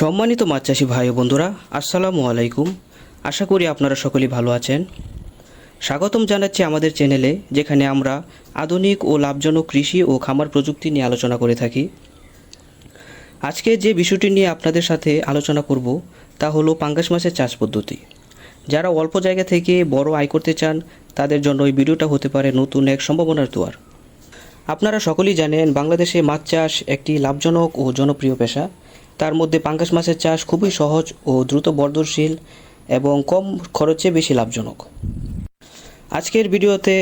সম্মানিত মাছ চাষি ভাই ও বন্ধুরা, আসসালামু আলাইকুম। আশা করি আপনারা সকলেই ভালো আছেন। স্বাগতম জানাচ্ছি আমাদের চ্যানেলে, যেখানে আমরা আধুনিক ও লাভজনক কৃষি ও খামার প্রযুক্তি নিয়ে আলোচনা করে থাকি। আজকে যে বিষয়টি নিয়ে আপনাদের সাথে আলোচনা করব তা হলো পাঙ্গাস মাছের চাষ পদ্ধতি। যারা অল্প জায়গা থেকে বড় আয় করতে চান, তাদের জন্য এই ভিডিওটা হতে পারে নতুন এক সম্ভাবনার দুয়ার। আপনারা সকলেই জানেন, বাংলাদেশে মাছ চাষ একটি লাভজনক ও জনপ্রিয় পেশা। তার মধ্যে পাঙ্গাস মাছের চাষ খুবই সহজ ও দ্রুত বর্ধনশীল এবং কম খরচে বেশি লাভজনক। আজকের ভিডিওতে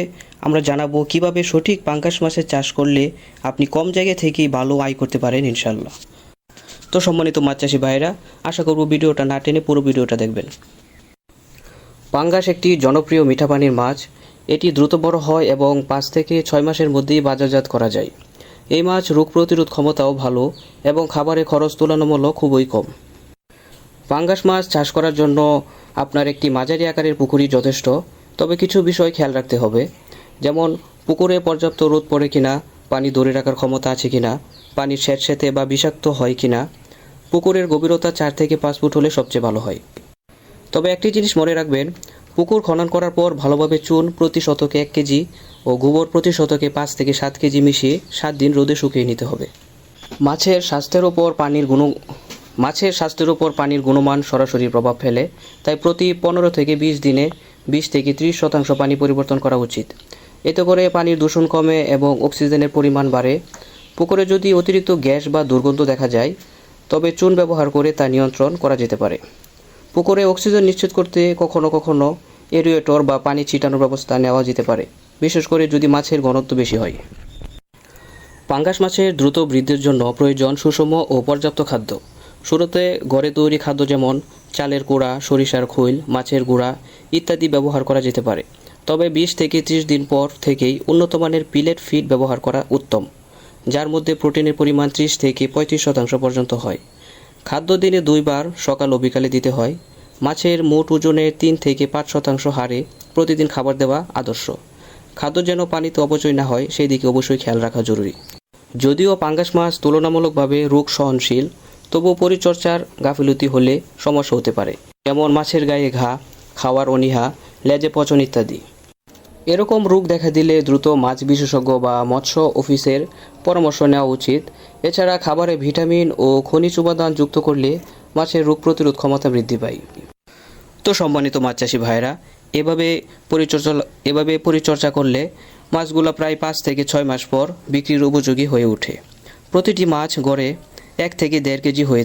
আমরা জানাবো কিভাবে সঠিক পাঙ্গাস মাছের চাষ করলে আপনি কম জায়গা থেকেই ভালো আয় করতে পারেন ইনশাল্লাহ। তো সম্মানিত মাছ চাষি ভাইরা, আশা করব ভিডিওটা না টেনে পুরো ভিডিওটা দেখবেন। পাঙ্গাস একটি জনপ্রিয় মিঠা পানির মাছ। এটি দ্রুত বড় হয় এবং 5 থেকে 6 মাসের মধ্যেই বাজারজাত করা যায়। এই মাছ রোগ প্রতিরোধ ক্ষমতাও ভালো এবং খাবারের খরচ তুলনামূলক খুবই কম। পাঙ্গাস মাছ চাষ করার জন্য আপনার একটি মাঝারি আকারের পুকুরই যথেষ্ট, তবে কিছু বিষয় খেয়াল রাখতে হবে, যেমন পুকুরে পর্যাপ্ত রোদ পড়ে কিনা, পানি ধরে রাখার ক্ষমতা আছে কিনা, পানি স্যাঁতসেঁতে বা বিষাক্ত হয় কিনা। পুকুরের গভীরতা 4 থেকে 5 ফুট হলে সবচেয়ে ভালো হয়। তবে একটি জিনিস মনে রাখবেন, পুকুর খনন করার পর ভালোভাবে চুন প্রতি শতকে 1 কেজি ও গোবর প্রতি শতকে 5 থেকে 7 কেজি মিশিয়ে 7 দিন রোদে শুকিয়ে নিতে হবে। মাছের স্বাস্থ্যের উপর পানির গুণমান সরাসরি প্রভাব ফেলে, তাই প্রতি 15 থেকে 20 দিনে 20 থেকে 30% পানি পরিবর্তন করা উচিত। এতে করে পানির দূষণ কমে এবং অক্সিজেনের পরিমাণ বাড়ে। পুকুরে যদি অতিরিক্ত গ্যাস বা দুর্গন্ধ দেখা যায়, তবে চুন ব্যবহার করে তা নিয়ন্ত্রণ করা যেতে পারে। পুকুরে অক্সিজেন নিশ্চিত করতে কখনো কখনো এরিয়েটর বা পানি ছিটানোর ব্যবস্থা নেওয়া যেতে পারে, বিশেষ করে যদি মাছের ঘনত্ব বেশি হয়। পাঙ্গাস মাছের দ্রুত বৃদ্ধির জন্য প্রয়োজন সুষম ও পর্যাপ্ত খাদ্য। শুরুতে ঘরে তৈরি খাদ্য যেমন চালের গুঁড়া, সরিষার খৈল, মাছের গুঁড়া ইত্যাদি ব্যবহার করা যেতে পারে। তবে 20 থেকে 30 দিন পর থেকেই উন্নত মানের পিলেট ফিড ব্যবহার করা উত্তম, যার মধ্যে প্রোটিনের পরিমাণ 30 থেকে 35% পর্যন্ত হয়। খাদ্য দিনে 2 বার সকাল ও বিকালে দিতে হয়। মাছের মোট ওজনের 3 থেকে 5% হারে প্রতিদিন খাবার দেওয়া আদর্শ। খাদ্য যেন পানিতে অপচয় না হয়, সেই দিকে অবশ্যই খেয়াল রাখা জরুরি। যদিও পাঙ্গাস মাছ তুলনামূলকভাবে রোগ সহনশীল, তবুও পরিচর্যার গাফিলতি হলে সমস্যা হতে পারে, যেমন মাছের গায়ে ঘা, খাওয়ার অনীহা, লেজে পচন ইত্যাদি। এরকম রোগ দেখা দিলে দ্রুত মাছ বিশেষজ্ঞ বা মৎস্য অফিসের পরামর্শ নেওয়া উচিত। এছাড়া খাবারে ভিটামিন ও খনিজ উপাদান যুক্ত করলে মাছের রোগ প্রতিরোধ ক্ষমতা বৃদ্ধি পায়। তো সম্মানিত মাছ চাষি ভাইরা, এভাবে পরিচর্যা করলে মাছগুলো প্রায় 5 থেকে 6 মাস পর বিক্রির উপযোগী হয়ে ওঠে। প্রতিটি মাছ গড়ে 1 থেকে 1.5 কেজি হয়ে